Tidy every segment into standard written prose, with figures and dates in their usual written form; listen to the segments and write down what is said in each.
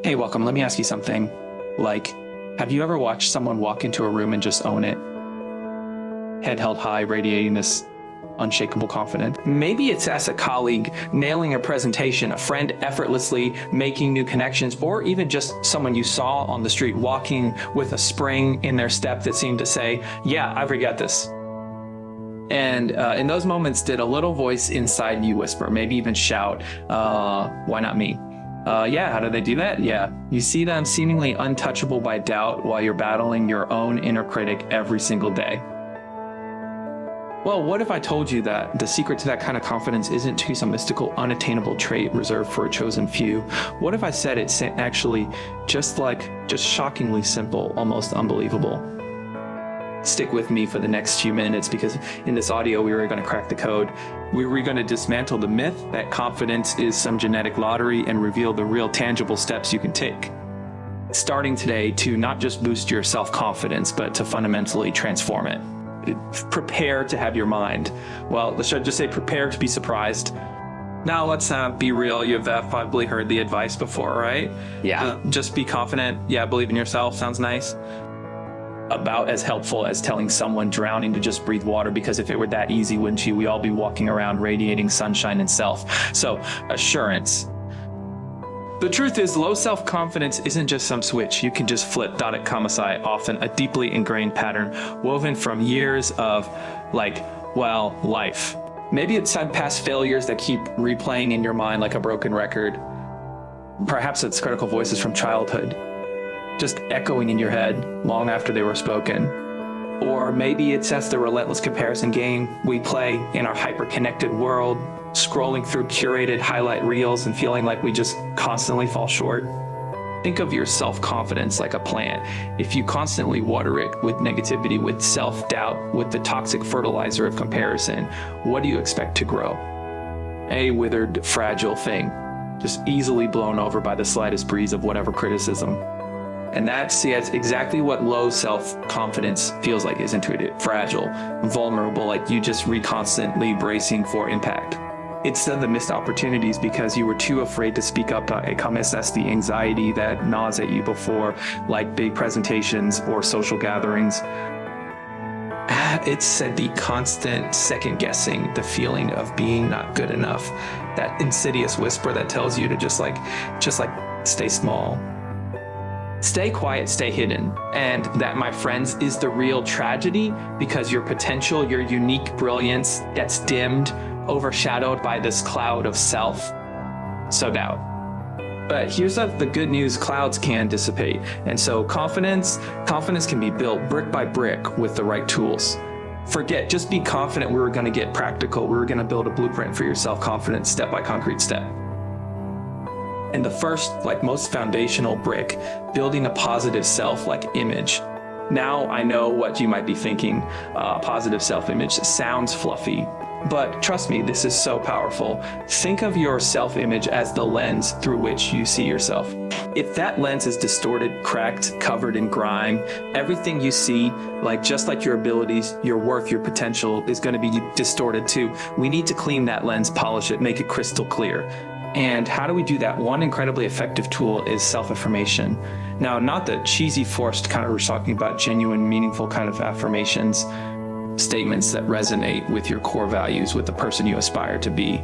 Hey, welcome. Let me ask you something. Like, have you ever watched someone walk into a room and just own it? Head held high, radiating this unshakable confidence. Maybe it's as a colleague nailing a presentation, a friend effortlessly making new connections, or even just someone you saw on the street walking with a spring in their step that seemed to say, yeah, I forget this. And in those moments, did a little voice inside you whisper, maybe even shout, why not me? Yeah, how do they do that? Yeah, you see them seemingly untouchable by doubt while you're battling your own inner critic every single day. Well, what if I told you that the secret to that kind of confidence isn't to some mystical, unattainable trait reserved for a chosen few? What if I said it's actually just shockingly simple, almost unbelievable? Stick with me for the next few minutes, because in this audio, we were going to crack the code. We were going to dismantle the myth that confidence is some genetic lottery and reveal the real tangible steps you can take. Starting today to not just boost your self-confidence, but to fundamentally transform it. Prepare to have your mind. Well, let's just say prepare to be surprised. Now let's be real. You've probably heard the advice before, right? Yeah. Just be confident. Yeah, believe in yourself. Sounds nice. About as helpful as telling someone drowning to just breathe water, because if it were that easy, wouldn't you? We all be walking around radiating sunshine and self. So, assurance. The truth is, low self-confidence isn't just some switch you can just flip. Kamasai, often a deeply ingrained pattern woven from years of life. Maybe it's some past failures that keep replaying in your mind like a broken record. Perhaps it's critical voices from childhood, just echoing in your head long after they were spoken. Or maybe it's as the relentless comparison game we play in our hyper-connected world, scrolling through curated highlight reels and feeling like we just constantly fall short. Think of your self-confidence like a plant. If you constantly water it with negativity, with self-doubt, with the toxic fertilizer of comparison, what do you expect to grow? A withered, fragile thing, just easily blown over by the slightest breeze of whatever criticism. And that's exactly what low self-confidence feels like, isn't it? Fragile, vulnerable, like you just constantly bracing for impact. It's the missed opportunities because you were too afraid to speak up. That's the anxiety that gnaws at you before like big presentations or social gatherings. It's the constant second guessing, the feeling of being not good enough, that insidious whisper that tells you to just stay small. Stay quiet, stay hidden. And that, my friends, is the real tragedy, because your potential, your unique brilliance gets dimmed, overshadowed by this cloud of self-doubt. But here's the good news: clouds can dissipate. And so confidence can be built brick by brick with the right tools. Just be confident. We were going to get practical. We were going to build a blueprint for your self-confidence step by concrete step. And the first, most foundational brick, building a positive self-image. Now I know what you might be thinking. Positive self-image sounds fluffy, but trust me, this is so powerful. Think of your self-image as the lens through which you see yourself. If that lens is distorted, cracked, covered in grime, everything you see, just like your abilities, your worth, your potential, is going to be distorted too. We need to clean that lens, polish it, make it crystal clear. And how do we do that? One incredibly effective tool is self-affirmation. Now, not the cheesy, forced kind we're talking about, genuine, meaningful kind of affirmations, statements that resonate with your core values, with the person you aspire to be.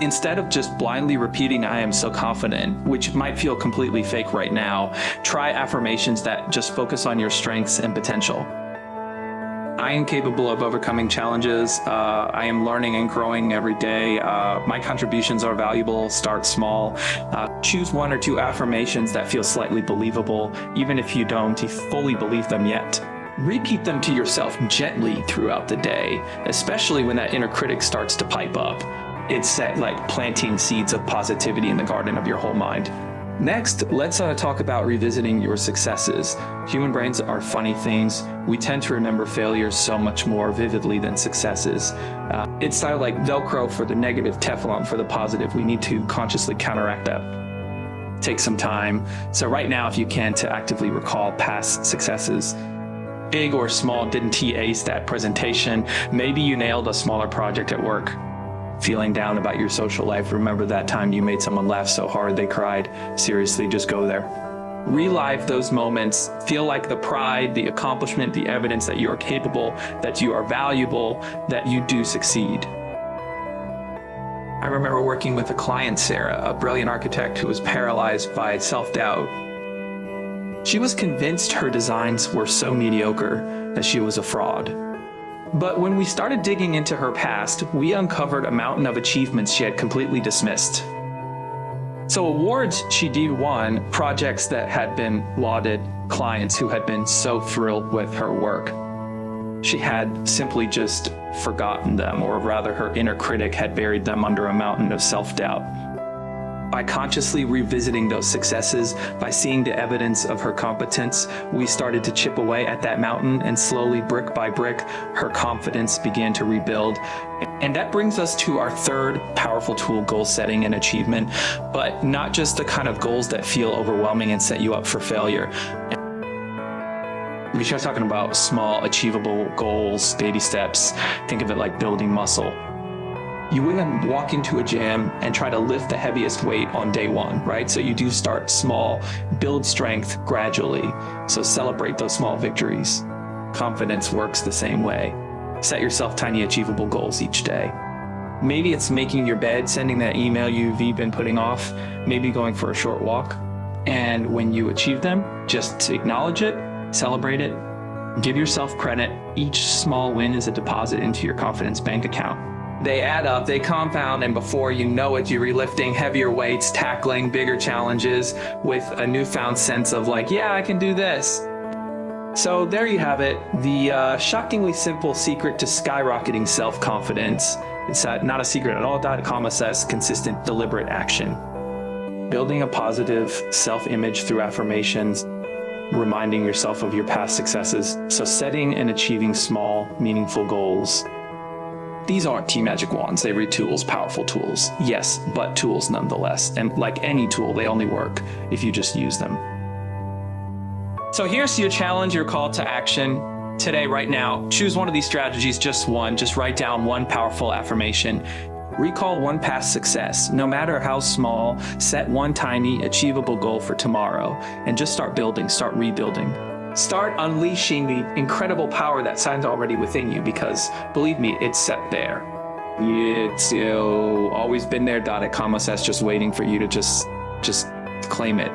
Instead of just blindly repeating, I am so confident, which might feel completely fake right now, try affirmations that just focus on your strengths and potential. I am capable of overcoming challenges. I am learning and growing every day. My contributions are valuable. Start small. Choose one or two affirmations that feel slightly believable, even if you don't fully believe them yet. Repeat them to yourself gently throughout the day, especially when that inner critic starts to pipe up. It's like planting seeds of positivity in the garden of your whole mind. Next, let's talk about revisiting your successes. Human brains are funny things. We tend to remember failures so much more vividly than successes. It's like Velcro for the negative, Teflon for the positive. We need to consciously counteract that. Take some time. So right now, if you can, to actively recall past successes. Big or small, didn't he ace that presentation? Maybe you nailed a smaller project at work. Feeling down about your social life, remember that time you made someone laugh so hard they cried. Seriously, just go there. Relive those moments. Feel like the pride, the accomplishment, the evidence that you are capable, that you are valuable, that you do succeed. I remember working with a client, Sarah, a brilliant architect who was paralyzed by self-doubt. She was convinced her designs were so mediocre that she was a fraud. But when we started digging into her past, we uncovered a mountain of achievements she had completely dismissed. So awards she won, projects that had been lauded, clients who had been so thrilled with her work. She had simply just forgotten them, or rather her inner critic had buried them under a mountain of self-doubt. By consciously revisiting those successes, by seeing the evidence of her competence, we started to chip away at that mountain, and slowly, brick by brick, her confidence began to rebuild. And that brings us to our third powerful tool, goal setting and achievement, but not just the kind of goals that feel overwhelming and set you up for failure. We start talking about small, achievable goals, baby steps. Think of it like building muscle. You wouldn't walk into a gym and try to lift the heaviest weight on day one, right? So you do start small, build strength gradually. So celebrate those small victories. Confidence works the same way. Set yourself tiny, achievable goals each day. Maybe it's making your bed, sending that email you've been putting off, maybe going for a short walk. And when you achieve them, just acknowledge it, celebrate it, give yourself credit. Each small win is a deposit into your confidence bank account. They add up, they compound, and before you know it, you're lifting heavier weights, tackling bigger challenges with a newfound sense of like, yeah, I can do this. So there you have it, the shockingly simple secret to skyrocketing self-confidence. It's not a secret at all. .com says consistent, deliberate action. Building a positive self-image through affirmations, reminding yourself of your past successes. So setting and achieving small, meaningful goals. These aren't tea magic wands, they read tools, powerful tools. Yes, but tools nonetheless. And like any tool, they only work if you just use them. So here's your challenge, your call to action. Today, right now, choose one of these strategies, just one. Just write down one powerful affirmation. Recall one past success, no matter how small. Set one tiny, achievable goal for tomorrow, and just start building, start rebuilding. Start unleashing the incredible power that signs already within you, because believe me, it's set there. It's always been there. .com says just waiting for you to just claim it.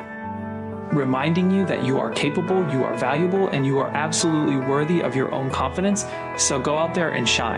Reminding you that you are capable, you are valuable, and you are absolutely worthy of your own confidence. So go out there and shine.